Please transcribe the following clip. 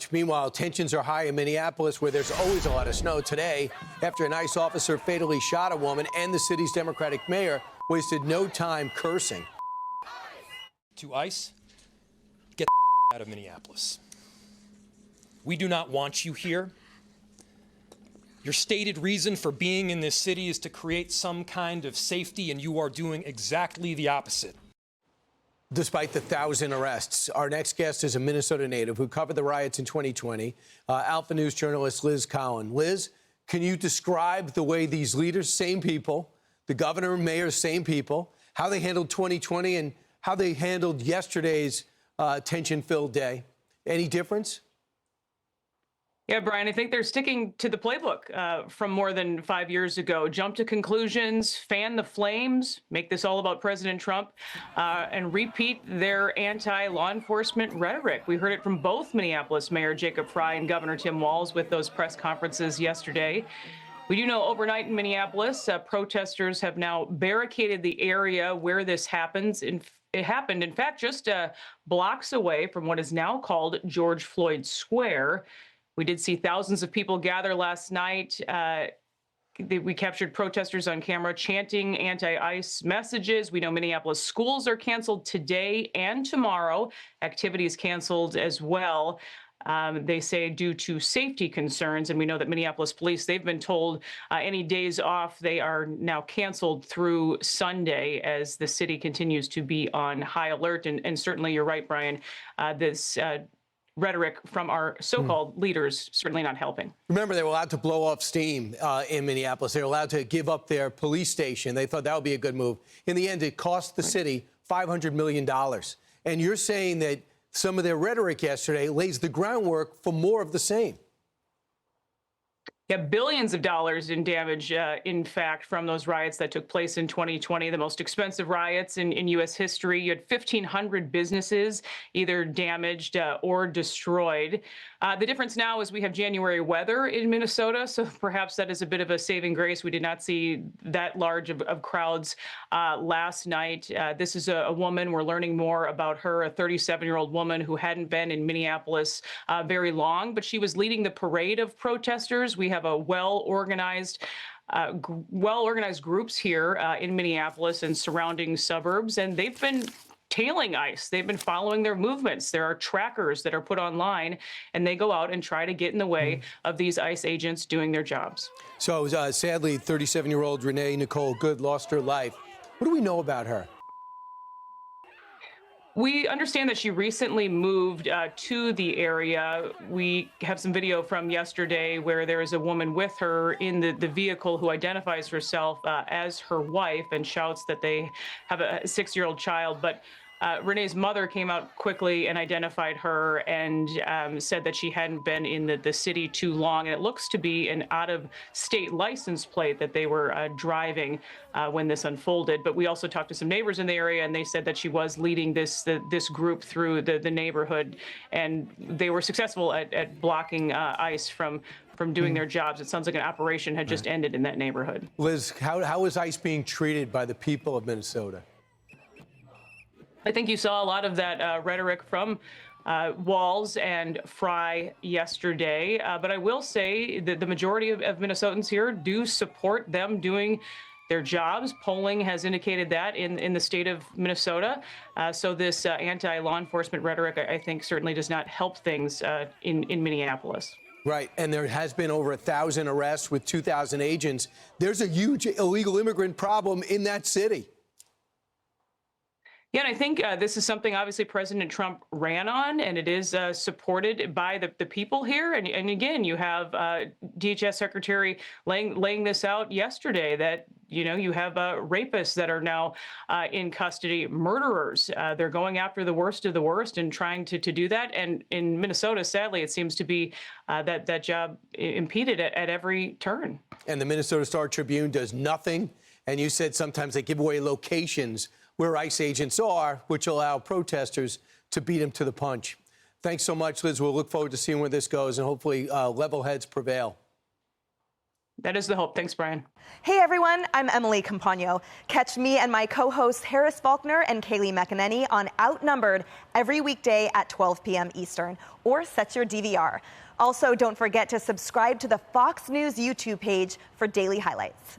much. Meanwhile, tensions are high in Minneapolis, where there's always a lot of snow. Today, after an ICE officer fatally shot a woman, and the city's Democratic mayor wasted no time cursing. To ICE, get the out of Minneapolis. We do not want you here. Your stated reason for being in this city is to create some kind of safety, and you are doing exactly the opposite. Despite the 1,000 arrests, our next guest is a Minnesota native who covered the riots in 2020, Alpha News journalist Liz Cowan. Liz, can you describe the way these leaders, same people, the governor and mayor, same people, how they handled 2020 and how they handled yesterday's tension-filled day? Any difference? Yeah, Brian, I think they're sticking to the playbook from more than 5 years ago. Jump to conclusions, fan the flames, make this all about President Trump, and repeat their anti-law enforcement rhetoric. We heard it from both Minneapolis Mayor Jacob Frey and Governor Tim Walz with those press conferences yesterday. We do know overnight in Minneapolis, protesters have now barricaded the area where this happens. It happened, in fact, just blocks away from what is now called George Floyd Square. We did see thousands of people gather last night. We captured protesters on camera chanting anti-ICE messages. We know Minneapolis schools are canceled today and tomorrow. Activities canceled as well. They say due to safety concerns. And we know that Minneapolis police, they've been told any days off, they are now canceled through Sunday as the city continues to be on high alert. And certainly you're right, Brian, this rhetoric from our so-called leaders certainly not helping. Remember, they were allowed to blow off steam in Minneapolis. They were allowed to give up their police station. They thought that would be a good move. In the end, it cost the city $500 million. And you're saying that some of their rhetoric yesterday lays the groundwork for more of the same. Yeah, billions of dollars in damage, in fact, from those riots that took place in 2020, the most expensive riots in U.S. history. You had 1,500 businesses either damaged or destroyed. The difference now is we have January weather in Minnesota, so perhaps that is a bit of a saving grace. We did not see that large of crowds last night. This is a woman, we're learning more about her, a 37-year-old woman who hadn't been in Minneapolis very long, but she was leading the parade of protesters. We have a well-organized groups here in Minneapolis and surrounding suburbs, and they've been tailing ICE. They've been following their movements. There are trackers that are put online, and they go out and try to get in the way of these ICE agents doing their jobs. So sadly, 37-year-old Renee Nicole Good lost her life. What do we know about her? We understand that she recently moved to the area. We have some video from yesterday where there is a woman with her in the vehicle who identifies herself as her wife and shouts that they have a 6-year-old child. But Renee's mother came out quickly and identified her and said that she hadn't been in the city too long. And it looks to be an out-of-state license plate that they were driving when this unfolded. But we also talked to some neighbors in the area, and they said that she was leading this group through the neighborhood. And they were successful at blocking ICE from doing their jobs. It sounds like an operation had just ended in that neighborhood. Liz, how is ICE being treated by the people of Minnesota? I think you saw a lot of that rhetoric from Walz and Frey yesterday. But I will say that the majority of Minnesotans here do support them doing their jobs. Polling has indicated that in the state of Minnesota. So this anti-law enforcement rhetoric, I think, certainly does not help things in Minneapolis. Right, and there has been over 1,000 arrests with 2,000 agents. There's a huge illegal immigrant problem in that city. Yeah, and I think this is something obviously President Trump ran on, and it is supported by the people here. And again, you have DHS Secretary laying this out yesterday that, you know, you have rapists that are now in custody, murderers. They're going after the worst of the worst and trying to do that. And in Minnesota, sadly, it seems to be that job impeded at every turn. And the Minnesota Star-Tribune does nothing. And you said sometimes they give away locations where ICE agents are, which allow protesters to beat them to the punch. Thanks so much, Liz. We'll look forward to seeing where this goes, and hopefully level heads prevail. That is the hope. Thanks, Brian. Hey everyone, I'm Emily Campagno. Catch me and my co-hosts Harris Faulkner and Kaylee McEnany on Outnumbered every weekday at 12 p.m. Eastern, or set your DVR. Also, don't forget to subscribe to the Fox News YouTube page for daily highlights.